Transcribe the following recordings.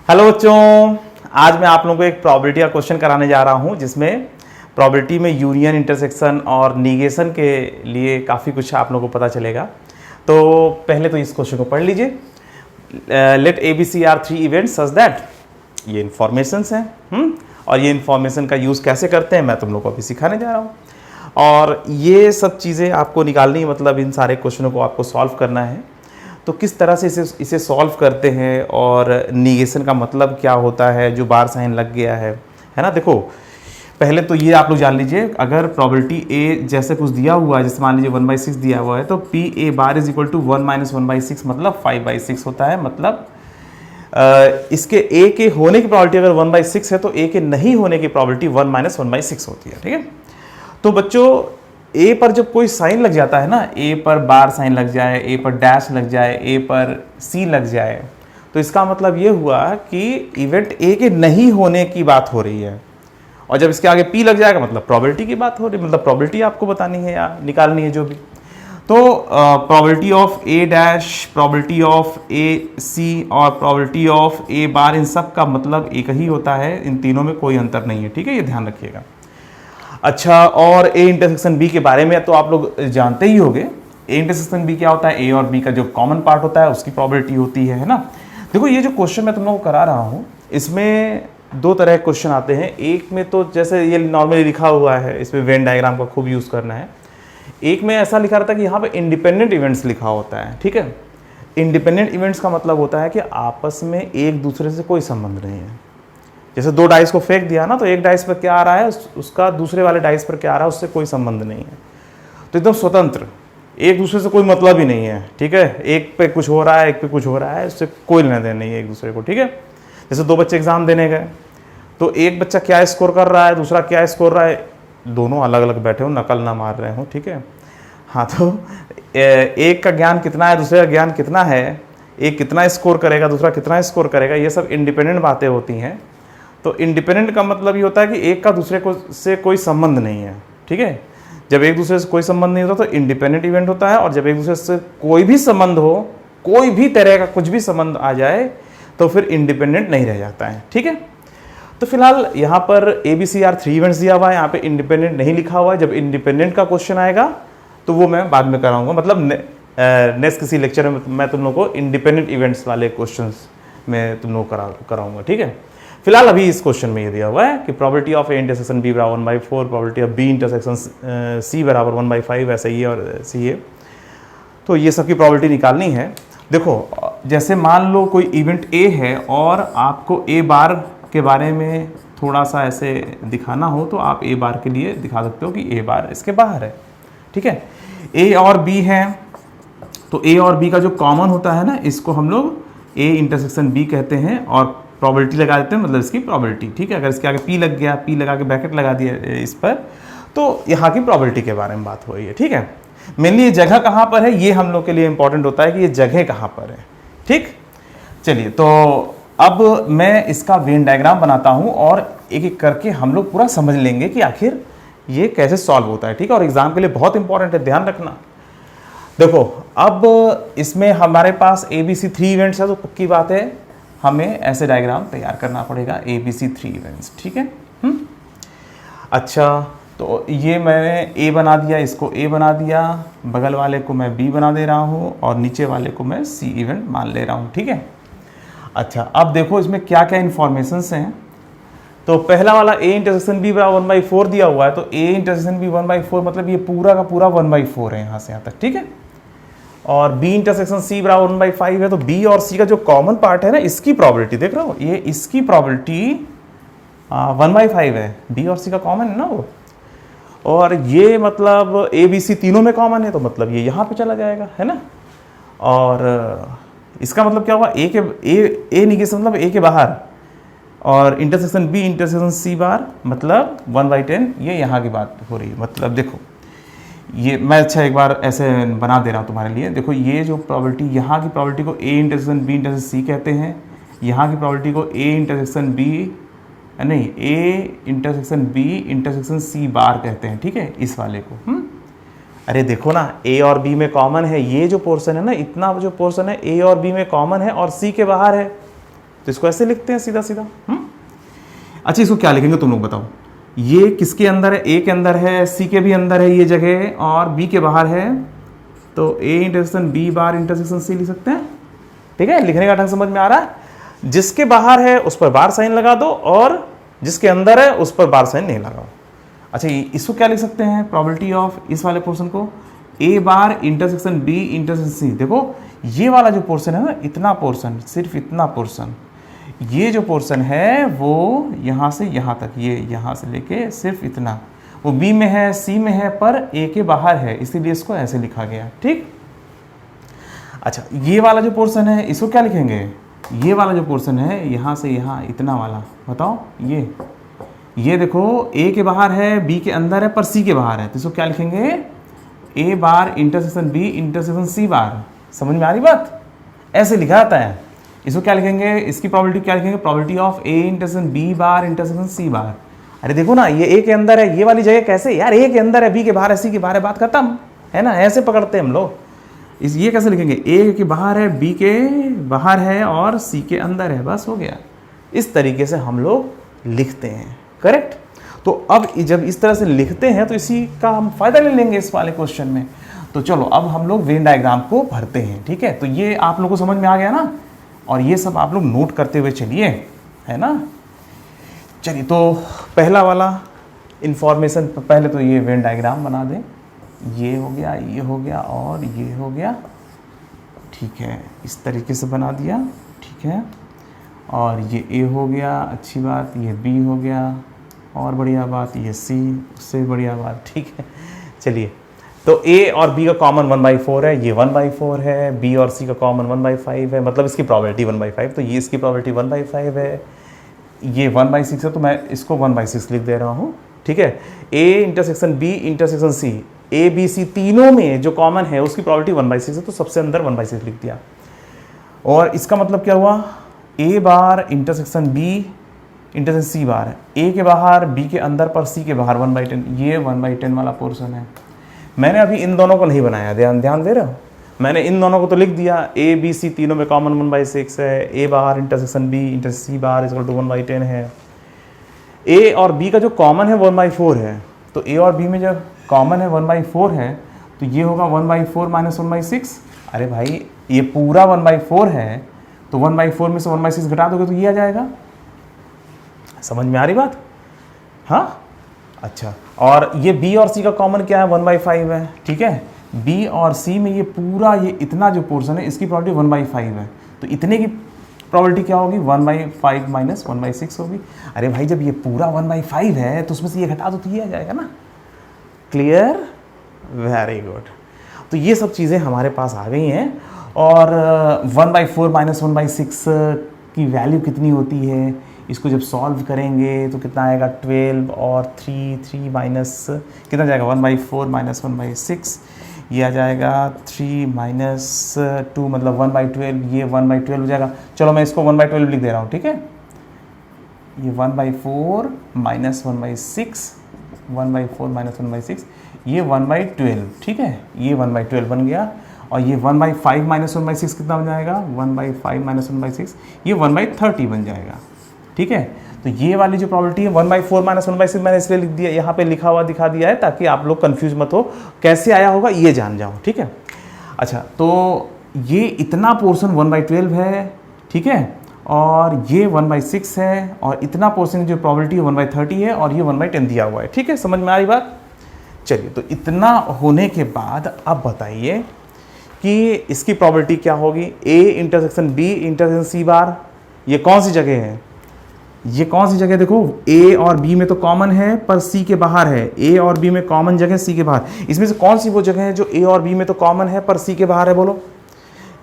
Hello बच्चों, आज मैं आप लोगों को एक प्रोबेबिलिटी का क्वेश्चन कराने जा रहा हूं जिसमें प्रोबेबिलिटी में यूनियन, इंटरसेक्शन और निगेशन के लिए काफ़ी कुछ आप लोगों को पता चलेगा। तो पहले तो इस क्वेश्चन को पढ़ लीजिए। Let A B C are three events such that, ये इन्फॉर्मेशंस हैं और ये इन्फॉर्मेशन का यूज़ कैसे करते हैं मैं तुम लोग को अभी सिखाने जा रहा हूँ। और ये सब चीज़ें आपको निकालनी, मतलब इन सारे क्वेश्चनों को आपको सॉल्व करना है। तो किस तरह से इसे सॉल्व करते हैं और निगेशन का मतलब क्या होता है जो बार साइन लग गया है ना। देखो पहले तो ये आप लोग जान लीजिए, अगर प्रोबेबिलिटी ए जैसे कुछ दिया हुआ है, जैसे मान लीजिए 1/6 दिया हुआ है, तो P A bar is equal to 1 - 1/6 मतलब 5/6 होता है। मतलब इसके ए के होने की प्रोबेबिलिटी अगर 1/6 है तो ए के नहीं होने की प्रोबेबिलिटी 1 - 1/6 होती है। ठीक है, तो बच्चों ए पर जब कोई साइन लग जाता है ना, ए पर बार साइन लग जाए, ए पर डैश लग जाए, ए पर सी लग जाए, तो इसका मतलब ये हुआ कि इवेंट ए के नहीं होने की बात हो रही है। और जब इसके आगे पी लग जाएगा मतलब प्रोबेबिलिटी की बात हो रही है, मतलब प्रोबेबिलिटी आपको बतानी है या निकालनी है जो भी। तो probability of A dash, probability of A C और प्रोबेबिलिटी ऑफ ए बार, इन सब का मतलब एक ही होता है, इन तीनों में कोई अंतर नहीं है। ठीक है, ये ध्यान रखिएगा। अच्छा, और ए इंटरसेक्शन बी के बारे में तो आप लोग जानते ही होंगे। ए इंटरसेक्शन बी क्या होता है? ए और बी का जो कॉमन पार्ट होता है उसकी प्रोबेबिलिटी होती है ना। देखो ये जो क्वेश्चन मैं तुम लोगों को करा रहा हूँ, इसमें दो तरह के क्वेश्चन आते हैं। एक में तो जैसे ये नॉर्मली लिखा हुआ है, इसमें वेन डायग्राम का खूब यूज़ करना है। एक में ऐसा लिखा रहता है कि यहाँ पे इंडिपेंडेंट इवेंट्स लिखा होता है। ठीक है, इंडिपेंडेंट इवेंट्स का मतलब होता है कि आपस में एक दूसरे से कोई संबंध नहीं है। जैसे दो डाइस को फेंक दिया ना, तो एक डाइस पर क्या आ रहा है, उसका दूसरे वाले डाइस पर क्या आ रहा है, उससे कोई संबंध नहीं है। तो एकदम स्वतंत्र, एक दूसरे से कोई मतलब ही नहीं है। ठीक है, एक पे कुछ हो रहा है, एक पे कुछ हो रहा है, उससे कोई लेना देना नहीं है एक दूसरे को। ठीक है, जैसे दो बच्चे एग्जाम देने गए, तो एक बच्चा क्या स्कोर कर रहा है, दूसरा क्या स्कोर रहा है, दोनों अलग अलग बैठे हो, नकल ना मार रहे हो। ठीक है, हाँ, तो एक का ज्ञान कितना है, दूसरे का ज्ञान कितना है, एक कितना स्कोर करेगा, दूसरा कितना स्कोर करेगा, ये सब इंडिपेंडेंट बातें होती हैं। तो इंडिपेंडेंट का मतलब ये होता है कि एक का दूसरे को से कोई संबंध नहीं है। ठीक है, जब एक दूसरे से कोई संबंध नहीं होता तो इंडिपेंडेंट इवेंट होता है, और जब एक दूसरे से कोई भी संबंध हो, कोई भी तरह का कुछ भी संबंध आ जाए, तो फिर इंडिपेंडेंट नहीं रह जाता है। ठीक है, तो फिलहाल यहाँ पर ABCR 3 इवेंट्स दिया हुआ है, यहाँ पे इंडिपेंडेंट नहीं लिखा हुआ है। जब इंडिपेंडेंट का क्वेश्चन आएगा तो वो मैं बाद में कराऊंगा, मतलब नेक्स्ट किसी लेक्चर में मैं तुम लोग को इंडिपेंडेंट इवेंट्स वाले क्वेश्चन में तुम लोग कराऊंगा। ठीक है, फिलहाल अभी इस क्वेश्चन में ये दिया हुआ है कि probability of A intersection B बराबर 1/4, probability of B intersection C बराबर 1/5, ऐसा ही है और सी है। तो ये सब की प्रोबेबिलिटी निकालनी है। देखो जैसे मान लो कोई इवेंट ए है और आपको ए बार के बारे में थोड़ा सा ऐसे दिखाना हो, तो आप ए बार के लिए दिखा सकते हो कि ए बार इसके बाहर है। ठीक है, ए और बी है, तो ए और बी का जो कॉमन होता है ना, इसको हम लोग ए इंटरसेक्शन बी कहते हैं और प्रोबेबिलिटी लगा देते हैं, मतलब इसकी प्रोबेबिलिटी। ठीक है, अगर इसके आगे पी लग गया, पी लगा के ब्रैकेट लगा दिया इस पर, तो यहाँ की प्रोबेबिलिटी के बारे में बात हो रही है। ठीक है, मेनली ये जगह कहाँ पर है, ये हम लोग के लिए इंपॉर्टेंट होता है कि ये जगह कहाँ पर है। ठीक, चलिए, तो अब मैं इसका वेन डायग्राम बनाता हूँ और एक एक करके हम लोग पूरा समझ लेंगे कि आखिर ये कैसे सॉल्व होता है। ठीक है, और एग्जाम के लिए बहुत इंपॉर्टेंट है, ध्यान रखना। देखो अब इसमें हमारे पास ABC 3 इवेंट्स है, तो पक्की बात है हमें ऐसे डायग्राम तैयार करना पड़ेगा, ABC 3 इवेंट्स। ठीक है, अच्छा, तो ये मैंने A बना दिया, इसको A बना दिया, बगल वाले को मैं B बना दे रहा हूँ और नीचे वाले को मैं C इवेंट मान ले रहा हूँ। ठीक है, अच्छा, अब देखो इसमें क्या क्या इन्फॉर्मेशंस हैं। तो पहला वाला A इंटरसेक्शन B बराबर 1/4 दिया हुआ है, तो A इंटरसेक्शन B 1/4 मतलब ये पूरा का पूरा 1/4 है यहाँ से यहाँ तक। ठीक है, और B इंटरसेक्शन C बराबर 1/5 है, तो B और C का जो कॉमन पार्ट है ना, इसकी प्रोबेबिलिटी देख रहे हो, ये इसकी प्रोबेबिलिटी 1/5 है। B और C का कॉमन है ना वो, और ये मतलब ABC तीनों में कॉमन है, तो मतलब ये यहाँ पे चला जाएगा, है ना। और इसका मतलब क्या हुआ, A निगेशन मतलब A के बाहर, और इंटरसेक्शन B इंटरसेक्शन C बार मतलब 1/10, ये यहाँ की बात हो रही है। मतलब देखो ये मैं अच्छा एक बार ऐसे बना दे रहा हूँ तुम्हारे लिए। देखो ये जो प्रोबेबिलिटी, यहाँ की प्रोबेबिलिटी को A intersection B intersection C कहते हैं, यहाँ की प्रोबेबिलिटी को A इंटरसेक्शन B नहीं, A intersection B intersection C बार कहते हैं। ठीक है, इस वाले को अरे देखो ना, A और B में कॉमन है, ये जो पोर्शन है ना, इतना जो पोर्शन है A और B में कॉमन है और C के बाहर है, तो इसको ऐसे लिखते हैं सीधा सीधा। अच्छा, इसको क्या लिखेंगे तुम लोग बताओ। ये किसके अंदर है? ए के अंदर है, सी के भी अंदर है ये जगह, और बी के बाहर है, तो A intersection B bar intersection C लिख सकते हैं। ठीक है, लिखने का ढंग समझ में आ रहा है। जिसके बाहर है उस पर बार साइन लगा दो, और जिसके अंदर है उस पर बार साइन नहीं लगाओ। अच्छा, इसको क्या लिख सकते हैं? प्रोबेबिलिटी ऑफ इस वाले पोर्शन को ए बार इंटरसेक्शन बी इंटरसेक्शन सी। देखो ये वाला जो पोर्शन है ना, इतना पोर्शन, सिर्फ इतना पोर्शन, ये जो पोर्शन है वो यहाँ से यहाँ तक, ये यहाँ से लेके सिर्फ इतना, वो बी में है, सी में है, पर ए के बाहर है, इसीलिए इसको ऐसे लिखा गया। ठीक। अच्छा, ये वाला जो पोर्शन है इसको क्या लिखेंगे? ये वाला जो पोर्शन है यहाँ से यहाँ इतना वाला, बताओ ये देखो ए के बाहर है, बी के अंदर है, पर सी के बाहर है, तो इसको क्या लिखेंगे? ए bar intersection B intersection C बार। समझ में आ रही बात? ऐसे लिखा जाता है। इसको क्या लिखेंगे? इसकी प्रोबेबिलिटी क्या लिखेंगे? Probability of A intersection B bar intersection C bar. अरे देखो ना, ये ए के अंदर है, ये वाली जगह कैसे यार? ए के अंदर है, बी के बाहर है, सी के बाहर है, बात खत्म है ना। ऐसे पकड़ते हैं हम लोग। ये कैसे लिखेंगे? ए के बाहर है, बी के बाहर है और सी के अंदर है, बस हो गया। इस तरीके से हम लोग लिखते हैं। करेक्ट। तो अब जब इस तरह से लिखते हैं तो इसी का हम फायदा ले लेंगे इस वाले क्वेश्चन में। तो चलो अब हम लोग वेन डायग्राम को भरते हैं। ठीक है, तो ये आप लोग को समझ में आ गया ना, और ये सब आप लोग नोट करते हुए चलिए, है ना। चलिए, तो पहला वाला इंफॉर्मेशन, पहले तो ये वेन डायग्राम बना दें। ये हो गया, ये हो गया और ये हो गया। ठीक है, इस तरीके से बना दिया। ठीक है, और ये ए हो गया, अच्छी बात। ये बी हो गया, और बढ़िया बात। ये सी, उससे बढ़िया बात। ठीक है, चलिए, तो ए और बी का कॉमन 1/4 है, ये 1/4 है। बी और सी का कॉमन 1/5 है, मतलब इसकी प्रोबेबिलिटी 1/5, तो ये इसकी प्रोबेबिलिटी 1/5 है। ये 1/6 है, तो मैं इसको 1/6 लिख दे रहा हूँ। ठीक है, A intersection B intersection C, A B C तीनों में जो कॉमन है उसकी प्रोबेबिलिटी 1/6 है, तो सबसे अंदर 1/6 लिख दिया। और इसका मतलब क्या हुआ? ए bar intersection B intersection C बार, ए के बाहर, बी के अंदर, पर सी के बाहर 1/10, ये 1/10 वाला पोर्शन है। मैंने अभी इन दोनों को नहीं बनाया, ध्यान दे रहे हो? मैंने इन दोनों को तो लिख दिया, ए बी सी तीनों में कॉमन 1/6 है, A bar intersection B intersection C bar equal to 1/10 है। ए और बी का जो कॉमन है 1/4 है, तो ए और बी में जब कॉमन है 1/4 है, तो ये होगा 1/4 माइनस 1/6। अरे भाई, ये पूरा 1/4 है, तो 1/4 में से 1/6 घटा दोगे तो ये आ जाएगा। समझ में आ रही बात? हाँ, अच्छा। और ये बी और सी का कॉमन क्या है? 1/5 है। ठीक है, बी और सी में ये पूरा, ये इतना जो पोर्शन है, इसकी प्रोबेबिलिटी 1/5 है, तो इतने की प्रोबेबिलिटी क्या होगी? 1/5 माइनस 1/6 होगी। अरे भाई, जब ये पूरा 1/5 है तो उसमें से ये घटा दो तो ये आ जाएगा ना। क्लियर? Very good. तो ये सब चीज़ें हमारे पास आ गई हैं। और 1/4 माइनस 1/6 की वैल्यू कितनी होती है, इसको जब सॉल्व करेंगे तो कितना आएगा? 12 और 3 माइनस कितना जाएगा? 1/4 माइनस 1/6, ये आ जाएगा 3 माइनस 2, मतलब 1/12, ये 1/12 हो जाएगा। चलो मैं इसको 1/12 लिख दे रहा हूँ। ठीक है, ये 1/4 माइनस 1/6, 1/4 माइनस 1/6, ये 1/12। ठीक है, ये 1/12 बन गया। और ये 1/5 माइनस 1/6 कितना बन जाएगा? 1/5 माइनस 1/6, ये 1/30 बन जाएगा। ठीक है, तो ये वाली जो प्रोबेबिलिटी है 1/4 माइनस 1/6 मैंने इसलिए लिख दिया, यहाँ पे लिखा हुआ दिखा दिया है ताकि आप लोग कंफ्यूज मत हो, कैसे आया होगा ये जान जाओ। ठीक है, अच्छा, तो ये इतना पोर्शन 1/12 है। ठीक है, और ये 1/6 है, और इतना पोर्शन जो प्रोबेबिलिटी है 1/30 है, और ये 1/10 दिया हुआ है। ठीक है, समझ में आ रही बात? चलिए, तो इतना होने के बाद अब बताइए कि इसकी प्रोबेबिलिटी क्या होगी? A intersection B intersection C bar, ये कौन सी जगह है? ये कौन सी जगह? देखो, ए और बी में तो कॉमन है पर सी के बाहर है। ए और बी में कॉमन जगह सी के बाहर, इसमें से कौन सी वो जगह है जो ए और बी में तो कॉमन है पर सी के बाहर है? बोलो।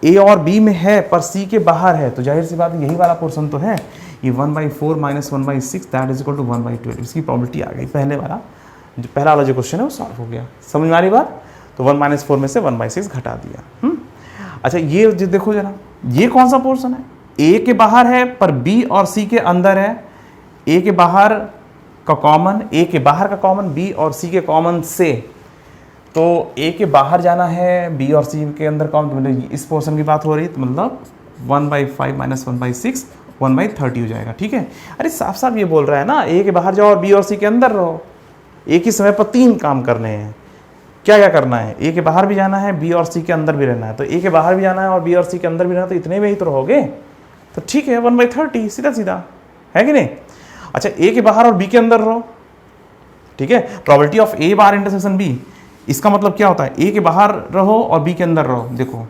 ए और बी में है पर सी के बाहर है, तो जाहिर सी बात यही वाला पोर्शन तो है। ये 1/4 minus 1/6 that is equal to 1/12, इसकी प्रोबेबिलिटी आ गई। पहला वाला जो क्वेश्चन है वो सॉल्व हो गया। समझ में आ रही बात? तो 1/4 में से 1/6 घटा दिया। अच्छा, ये देखो जरा, ये कौन सा पोर्शन है? ए के बाहर है पर बी और सी के अंदर है। ए के बाहर का कॉमन, ए के बाहर का कॉमन बी और सी के कॉमन से, तो ए के बाहर जाना है, बी और सी के अंदर कॉमन, मतलब इस पोर्शन की बात हो रही है, तो मतलब 1/5 माइनस 1/6 1/30 हो जाएगा। ठीक है, अरे साफ साफ ये बोल रहा है ना, ए के बाहर जाओ और बी और सी के अंदर रहो। एक ही समय पर 3 काम करने हैं। क्या क्या करना है, ए के बाहर भी जाना है, बी और सी के अंदर भी रहना है। तो ए के बाहर भी जाना है और बी और सी के अंदर भी रहना है, तो इतने में ही तो रहोगे। तो ठीक है, 1/30 सीधा सीधा, है कि नहीं। अच्छा, ए के बाहर और बी के अंदर रहो। ठीक है, probability of A bar intersection B, इसका मतलब क्या होता है, ए के बाहर रहो और बी के अंदर रहो। देखो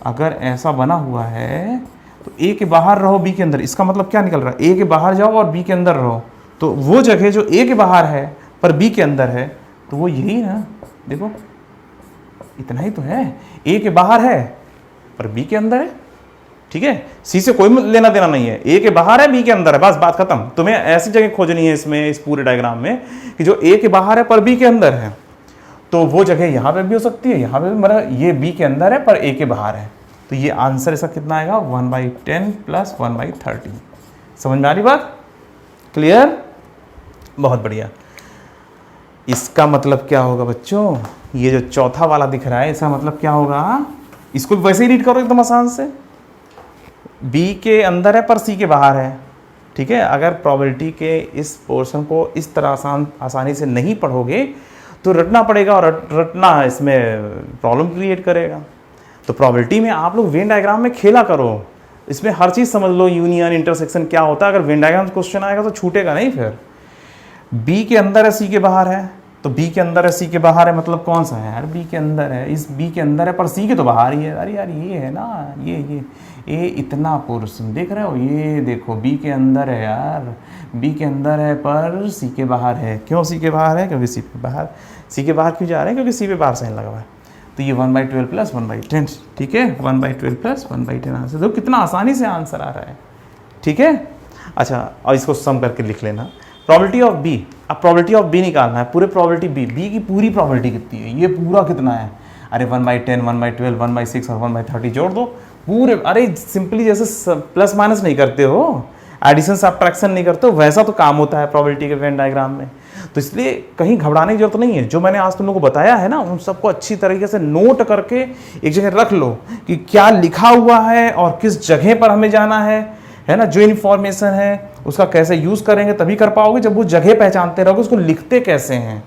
अगर ऐसा बना हुआ है तो ए के बाहर रहो बी के अंदर, इसका मतलब क्या निकल रहा है, ए के बाहर जाओ और बी के अंदर रहो। तो वो जगह जो ए के बाहर है पर बी के अंदर है, तो वो यही है ना। देखो इतना ही तो है, ए के बाहर है पर बी के अंदर है। ठीक है, सी से कोई लेना देना नहीं है, ए के बाहर है बी के अंदर है, बस बात खत्म। तुम्हें ऐसी जगह खोजनी है इसमें, इस पूरे डायग्राम में, कि जो ए के बाहर है पर बी के अंदर है। तो वो जगह यहां पे भी हो सकती है, यहां पे भी, मतलब ये बी के अंदर है पर ए के बाहर है। तो ये आंसर इसका कितना आएगा, 1/10 + 1/30। समझ में आ रही बात, क्लियर, बहुत बढ़िया। इसका मतलब क्या होगा बच्चों, ये जो चौथा वाला दिख रहा है, इसका मतलब क्या होगा, इसको वैसे ही रीड करो एकदम आसान से। बी के अंदर है पर सी के बाहर है। ठीक है, अगर प्रोबेबिलिटी के इस पोर्शन को इस तरह आसानी से नहीं पढ़ोगे तो रटना पड़ेगा, और रटना इसमें प्रॉब्लम क्रिएट करेगा। तो प्रोबेबिलिटी में आप लोग वेन डायग्राम में खेला करो, इसमें हर चीज़ समझ लो, यूनियन इंटरसेक्शन क्या होता है। अगर वेन डायग्राम क्वेश्चन आएगा तो छूटेगा नहीं। फिर बी के अंदर है सी के बाहर है, तो बी के अंदर है सी के बाहर है, मतलब कौन सा है यार, बी के अंदर है, इस बी के अंदर है पर सी के तो बाहर ही है। अरे यार ये है ना, ये इतना पोर्शन देख रहे हो, ये देखो बी के अंदर है यार, बी के अंदर है पर सी के बाहर है। क्यों सी के बाहर है, क्योंकि सी के बाहर क्यों जा रहे हैं, क्योंकि सी पे बाहर साइन लगा हुआ है। तो ये 1/12 + 1/10। ठीक है, 1/12 + 1/10 आंसर। देखो कितना आसानी से आंसर आ रहा है। ठीक है, अच्छा और इसको सम करके लिख लेना, प्रोबेबिलिटी ऑफ बी। अब प्रोबेबिलिटी ऑफ बी निकालना है, पूरे प्रोबेबिलिटी बी की पूरी प्रोबेबिलिटी कितनी है, ये पूरा कितना है। अरे 1/10, 1/12, 1/6 और 1/30 जोड़ दो पूरे। अरे सिंपली जैसे प्लस माइनस नहीं करते हो, एडिशन सब्ट्रैक्शन नहीं करते हो, वैसा तो काम होता है प्रोबेबिलिटी के वेन डायग्राम में। तो इसलिए कहीं घबराने की जरूरत नहीं है। जो मैंने आज तुम लोगों को बताया है ना, उन सबको अच्छी तरीके से नोट करके एक जगह रख लो कि क्या लिखा हुआ है और किस जगह पर हमें जाना है ना। जो इन्फॉर्मेशन है उसका कैसे यूज़ करेंगे तभी कर पाओगे जब वो जगह पहचानते रहोगे, उसको लिखते कैसे हैं।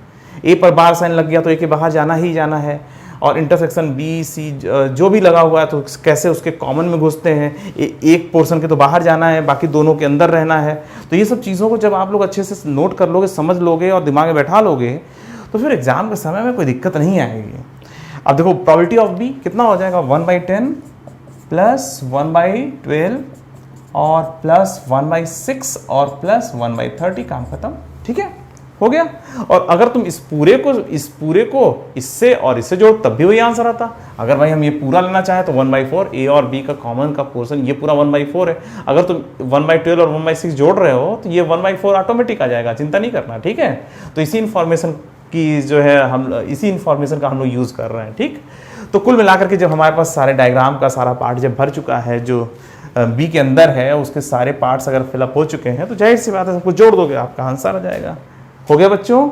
ए पर बार साइन लग गया तो ए के बाहर जाना ही जाना है, और इंटरसेक्शन बी सी जो भी लगा हुआ है तो कैसे उसके कॉमन में घुसते हैं। एक पोर्शन के तो बाहर जाना है, बाकी दोनों के अंदर रहना है। तो ये सब चीज़ों को जब आप लोग अच्छे से नोट कर लोगे, समझ लोगे और दिमाग में बैठा लोगे, तो फिर एग्जाम के समय में कोई दिक्कत नहीं आएगी। अब देखो प्रोबेबिलिटी ऑफ बी कितना हो जाएगा, 1/10 + 1/12 और +1/6 और +1/30, काम खत्म। ठीक है, हो गया। और अगर तुम इस पूरे को इससे और इससे जोड़ तब भी वही आंसर आता। अगर भाई हम ये पूरा लेना चाहें तो 1/4, ए और बी का कॉमन का पोर्शन ये पूरा 1/4 है। अगर तुम 1/12 और 1/6 जोड़ रहे हो तो ये 1/4 ऑटोमेटिक आ जाएगा, चिंता नहीं करना। ठीक है, तो इसी इन्फॉर्मेशन की जो है इसी इन्फॉर्मेशन का हम लोग यूज़ कर रहे हैं। ठीक, तो कुल मिलाकर के जब हमारे पास सारे डायग्राम का सारा पार्ट जब भर चुका है, जो बी के अंदर है उसके सारे पार्ट्स अगर फिलअप हो चुके हैं, तो जाहिर सी बात है सबको जोड़ दोगे, आपका आंसर आ जाएगा। हो गया बच्चों,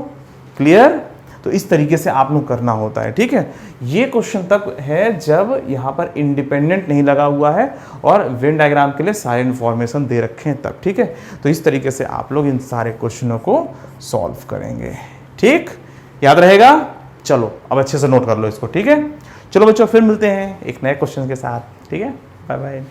क्लियर। तो इस तरीके से आप लोग करना होता है। ठीक है, ये क्वेश्चन तक है जब यहाँ पर इंडिपेंडेंट नहीं लगा हुआ है और वेन डायग्राम के लिए सारे इन्फॉर्मेशन दे रखे हैं तब। ठीक है, तो इस तरीके से आप लोग इन सारे क्वेश्चनों को सॉल्व करेंगे। ठीक, याद रहेगा। चलो अब अच्छे से नोट कर लो इसको। ठीक है, चलो बच्चों फिर मिलते हैं एक नए क्वेश्चन के साथ। ठीक है, बाय बाय।